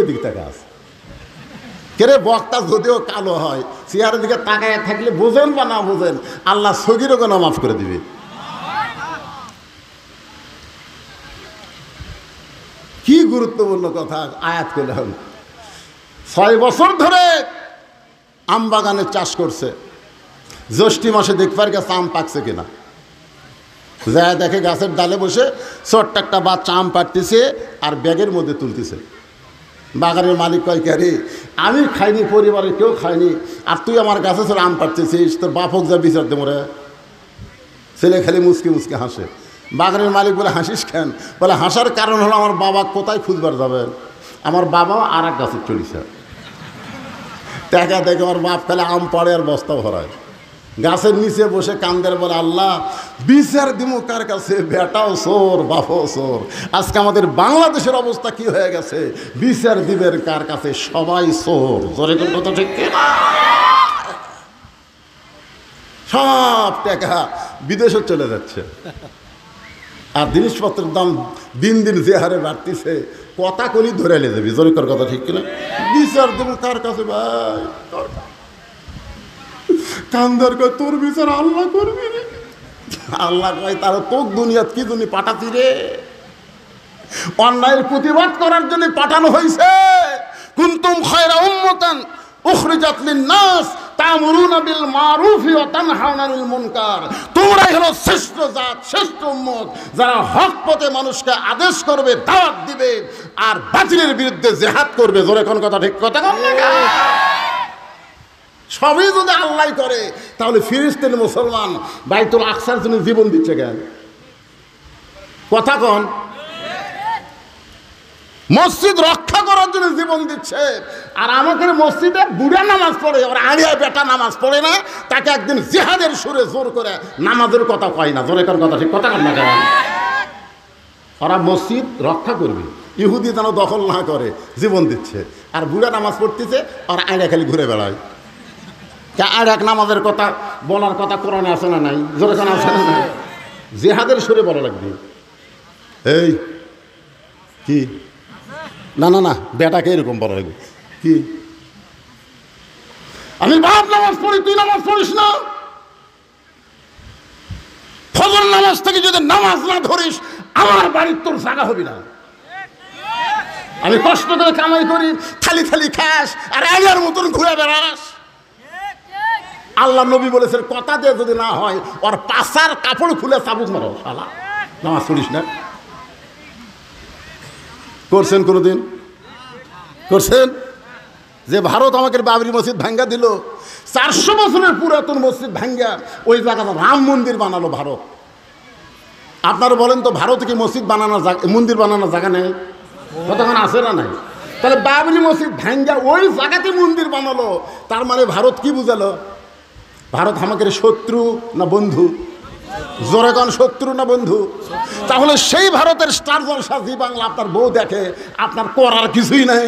দিকে তাকায় আছে। কেরে বক্তা যদিও কালো হয়, চেহারের দিকে তাকায় থাকলে বোঝেন বা না বোঝেন, আল্লাহ সগীরও গোনা মাফ করে দিবে। কি গুরুত্বপূর্ণ কথা আয়াত করলাম। 6 বছর ধরে আম বাগানের চাষ করছে। জ্যৈষ্ঠী মাসে দেখবার গেছে আম পাকছে কিনা, যা দেখে গাছের ডালে বসে ছোট্ট একটা বাচ্চা আম পাড়তেছে আর ব্যাগের মধ্যে তুলতেছে। বাগানের মালিক কয়, কে রে, আমি খাইনি, পরিবারের কেউ খায়নি, আর তুই আমার গাছে ছেড়ে আম পাড়তেছিস, তোর বাপক যা বিচার দে মরে। ছেলে খালি মুসকে মুসকে হাসে। বাগানের মালিক বলে, হাসিস কেন? বলে, হাসার কারণ হলো আমার বাবা কোথায় খুঁজবার যাবেন, আমার বাবাও আর এক গাছের চলিছে। টাকা দেখে আমার বাপ খালি আম পাড়ে আর বস্তা ভরায়, গাছের নিচে বসে কান্দের, বলে, আল্লাহ বিচার দিমু কার কাছে, বেটাও চোর বাপও চোর। আজকে আমাদের বাংলাদেশের অবস্থা কি হয়ে গেছে, বিচার দিবের কার কাছে, সবাই চোর। জোরে কথা ঠিক কিনা? সব টাকা বিদেশে চলে যাচ্ছে, আর জিনিসপত্রের দাম দিন দিন যে হারে বাড়তিছে, কথা কলি ধরে নিয়ে যাবি। জোরে কথা ঠিক কিনা? বিচার দেবো কার কাছে ভাই? কান্দার কয়, তোর বিচার আল্লাহ করবি রে। আল্লাহ কয়, তারা তোর দুনিয়াত কি জন্য পাঠাতি রে? অন্যায়ের প্রতিবাদ করার জন্য পাঠানো হয়েছে। কুনতুম খায়রা উম্মাতান উখরিজাত লিন-নাস তা'মুরুনা বিল মারুফি ওয়া তানহাউনা আনিল মুনকার। তোমরাই হলো শ্রেষ্ঠ জাত, শ্রেষ্ঠ উম্মত, যারা হক পথে মানুষকে আদেশ করবে, দাওয়াত দিবে, আর বাতিলের বিরুদ্ধে জিহাদ করবে। জোরে কোন কথা ঠিক কথা কন না? সবই যদি আল্লাহ করে, তাহলে ফিলিস্তিন মুসলমান বাইতুল আকসার জন্য জীবন দিচ্ছে কেন? কথা কন। মসজিদ রক্ষা করার জন্য জীবন দিচ্ছে, আর আমাদের মসজিদে বুড়া নামাজ পড়ে, আর আড়িয়া বেটা নামাজ পড়ে না, তাকে একদিন জিহাদের সুরে জোর করে নামাজের কথা কয় না। জোরে কোন কথা ঠিক কথা কন না কেন? ওরা মসজিদ রক্ষা করবে, ইহুদি যেন দখল না করে জীবন দিচ্ছে, আর বুড়া নামাজ পড়তেছে আর আড়িয়া খালি ঘুরে বেড়ায়। আর এক নামাজের কথা বলার কথা কোরআনে আছে না নাই? জোরে কোন আছে না নাই? জিহাদের সুরে বলা লাগবে। এই কি না না না, বেটাকে এরকম বলা লাগবে কি, আমি বাপ নামাজ পড়ি, তুই নামাজ পড়িস না। ফজর নামাজ থেকে যদি নামাজ না ধরিস, আমার বাড়ির তোর জায়গা হবি না। আমি কষ্ট করে কামাই করি, থালি থালি খাস, আর আলিয়ার মতন ঘুরে বেড়াস। আল্লাহ নবী বলেছেন, কথা দিয়ে যদি না হয়, ওর পাশার কাপড় খুলে চাবুক মারো। শালা নামাজ পড়িস না। করছেন কোনোদিন? করছেন? যে ভারত আমাকে বাবরি মসজিদ ভাঙ্গা দিল, 400 বছরের পুরাতন মসজিদ ভাঙ্গা ওই জায়গাটা রাম মন্দির বানালো ভারত। আপনারা বলেন তো, ভারতে কি মসজিদ বানানোর মন্দির বানানোর জায়গা নেই? কতক্ষণ আছে না নাই? তাহলে বাবরি মসজিদ ভাঙ্গা ওই জায়গাতে মন্দির বানালো, তার মানে ভারত কি বুঝালো? ভারত আমাদের শত্রু না বন্ধু? জোরে কোন, শত্রু না বন্ধু? তাহলে সেই ভারতের স্টার জলসা জি বাংলা আপনার বউ দেখে, আপনার করার কিছুই নাই।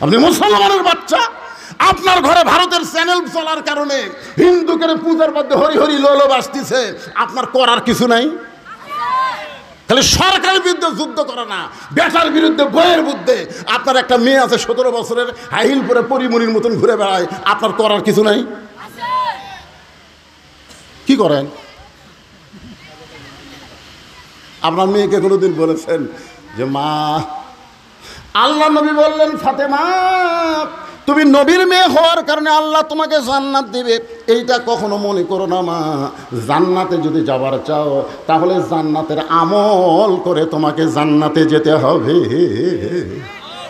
আপনি মুসলমানের বাচ্চা, আপনার ঘরে ভারতের চ্যানেল চলার কারণে হিন্দুকে পূজার মধ্যে হরি হরি লোলো বাসতেছে, আপনার করার কিছু নাই। তাহলে সরকারের বিরুদ্ধে যুদ্ধ করে না, বেটার বিরুদ্ধে বইয়ের বিরুদ্ধে। আপনার একটা মেয়ে আছে 17 বছরের, হাইল পরে পরিমণির মতন ঘুরে বেড়ায়, আপনার করার কিছু নাই। কি করেন? আপনার মেয়েকে কোনোদিন বলেছেন যে মা, আল্লাহ নবী বললেন, ফাতেমা তুমি নবীর মেয়ে হওয়ার কারণে আল্লাহ তোমাকে জান্নাত দিবে, এইটা কখনো মনে করো না মা। জান্নাতে যদি যাবার চাও, তাহলে জান্নাতের আমল করে তোমাকে জান্নাতে যেতে হবে।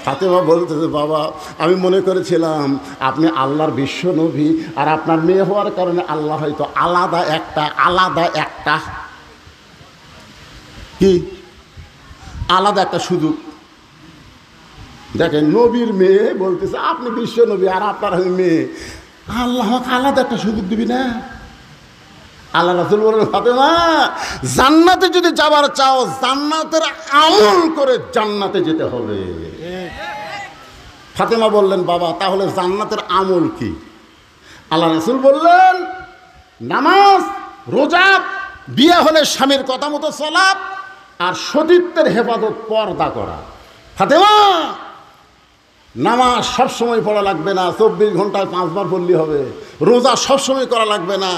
ফাতেমা বলতেছে, বাবা আমি মনে করেছিলাম আপনি আল্লাহর বিশ্ব নবী, আর আপনার মেয়ে হওয়ার কারণে আল্লাহ হয়তো আলাদা একটা কি আলাদা একটা সুযোগ। দেখেন, নবীর মেয়ে বলতেছে আপনি বিশ্ব নবী, আর আপনার মেয়ে, আল্লাহ আলাদা একটা সুযোগ দিবি না? আল্লাহ রাসূল বলেন, ফাতেমা জান্নাতে যদি যাবার চাও, জান্নাতের আমল করে জান্নাতে যেতে হবে। ফাতেমা বললেন, বাবা তাহলে জান্নাতের আমল কি? আল্লাহ রাসূল বললেন, নামাজ, রোজা, বিয়ে হলে স্বামীর কথা মতো চলা, আর সতীত্বের হেফাজত পর্দা করা। ফাতেমা, নামাজ সবসময় পড়া লাগবে না, 24 ঘন্টায় 5 বার পড়লে হবে। রোজা সবসময় করা লাগবে না,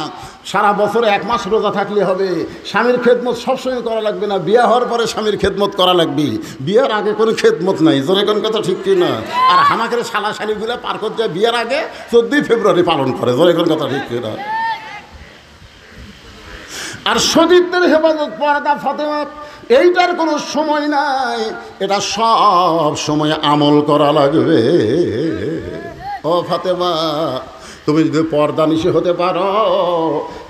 সারা বছরে 1 মাস রোজা থাকলে হবে। স্বামীর খেদমত সবসময় করা লাগবে না, বিয়ে হওয়ার পরে স্বামীর খেদমত করা লাগবে। বিয়ের আগে কোনো খেদমত নাই, জোরে কোন কথা ঠিক কি না? আর হামাকের শালাশালিগুলো পার করতে যায় বিয়ের আগে 14 ফেব্রুয়ারি পালন করে, জোরে কোন কথা ঠিক কি না? আর সতীত্বের হেফাজত পর্দা ফাতেমা, এইটার কোনো সময় নাই, এটা সব সময় আমল করা লাগবে। ও ফাতেমা, তুমি যদি পর্দা নিশি হতে পারো,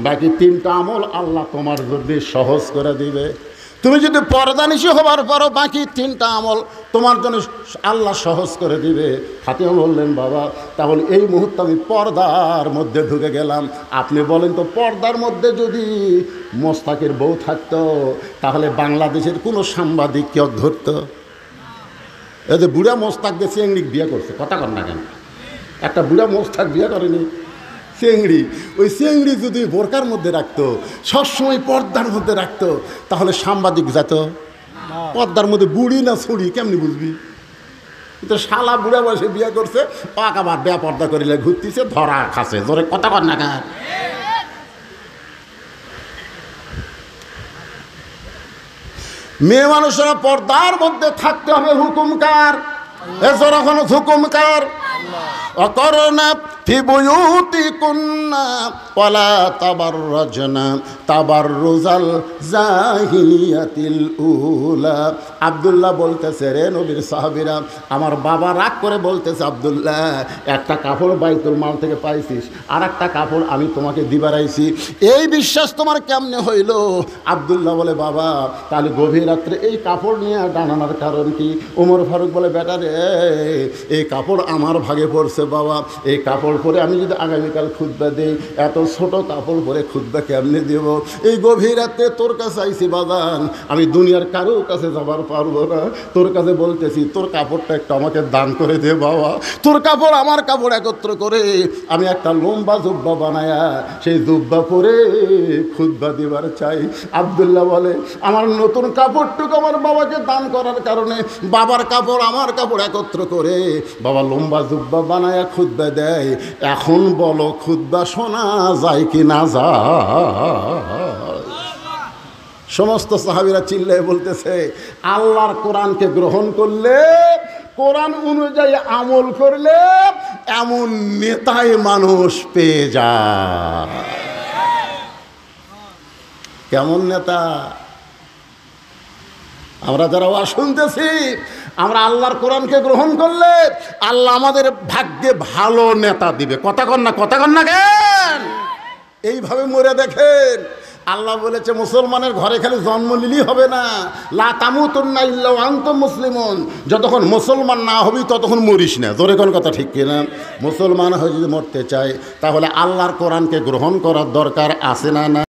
বাকি 3টা আমল আল্লাহ তোমার জন্য সহজ করে দিবে। তুমি যদি পর্দা নিশি হবার পরও বাকি 3টা আমল তোমার জন্য আল্লাহ সহজ করে দিবে। ফাতেমা বললেন, বাবা তাহলে এই মুহূর্তে আমি পর্দার মধ্যে ঢুকে গেলাম। আপনি বলেন তো, পর্দার মধ্যে যদি মোস্তাকের বউ থাকতো, তাহলে বাংলাদেশের কোনো সাংবাদিক কেউ ধরতো? এই যে বুড়া মোস্তাককে চেংড়ি বিয়ে করছে, কথা কর না কেন? একটা বুড়া মোস্তাক বিয়ে করেনি, চেংড়ি। ওই চেংড়ি যদি বোরকার মধ্যে রাখতো, সবসময় পর্দার মধ্যে রাখতো, তাহলে সাংবাদিক যেত? পর্দার মধ্যে বুড়ি না ছুড়ি কেমনি বুঝবি? তো শালা বুড়া বয়সে বিয়ে করছে, আবার বেপর্দা করিলে ঘুরতেছে, ধরা খাচ্ছে, জোরে কথা কর না কেন? মেয়ে মানুষেরা পর্দার মধ্যে থাকতে হবে। হুকুমকার এছাড়া হুকুমকার অকরনা ফি বুয়ুতিকুন্না ওয়ালা তাবাররাজনা তাবাররুজাল জাহিলিয়াতিল উলা। আব্দুল্লাহ বলতেছে, রে নবীর সাহাবীরা, আমার বাবা রাগ করে বলতেছে, আব্দুল্লাহ একটা কাপড় বাইতুল মাল থেকে পাইছিস, আর একটা কাপড় আমি তোমাকে দিবার আইছি, এই বিশ্বাস তোমার কেমনে হইল? আব্দুল্লাহ বলে, বাবা তাহলে গভীর রাত্রে এই কাপড় নিয়ে ডানানোর কারণ কি? ওমর ফারুক বলে, বেটা রে, এই কাপড় আমার ভাগে পড়ছে বাবা, এই কাপড় পরে আমি যদি আগামীকাল খুতবা দেই, এত ছোট কাপড় পরে খুতবা কেমনে দেব? এই গভীর রাতে তোর কাছে আইছি বাজান, আমি দুনিয়ার কারো কাছে যাবার পারবো না, তোর কাছে বলতেছি তোর কাপড়টা একটু আমাকে দান করে দে বাবা। তোর কাপড় আমার কাপড় একত্র করে আমি একটা লম্বা জুব্বা বানায়া সেই জুব্বা পরে খুতবা দিবার চাই। আব্দুল্লাহ বলে, আমার নতুন কাপড়টুকু আমার বাবাকে দান করার কারণে বাবার কাপড় আমার কাপড় একত্র করে বাবা লম্বা জুব্বা বানায়া খুতবা দেয়। এখন বলো, খুতবা শোনা যায় কি না যায়? সমস্ত সাহাবীরা চিল্লায় বলতেছে, আল্লাহর কোরআনকে গ্রহণ করলে, কোরআন অনুযায়ী আমল করলে এমন নেতাই মানুষ পেয়ে যায়। কেমন নেতা? আমরা যারা ওয়াজ শুনতেছি, আমরা আল্লাহর কোরআনকে গ্রহণ করলে আল্লাহ আমাদের ভাগ্যে ভালো নেতা দিবে। কথা কন না, কথা কন না কেন? এইভাবে মরে দেখেন, আল্লাহ বলেছে মুসলমানের ঘরে খালি জন্ম নিলেই হবে না, লা তামুতুন্না ইল্লা ওয়া আনতুম মুসলিমুন, যতক্ষণ মুসলমান না হবি ততক্ষণ মরিস না। জোরে কোন কথা ঠিক কিনা? মুসলমান হয়ে যদি মরতে চাই, তাহলে আল্লাহর কোরআনকে গ্রহণ করার দরকার আছে না?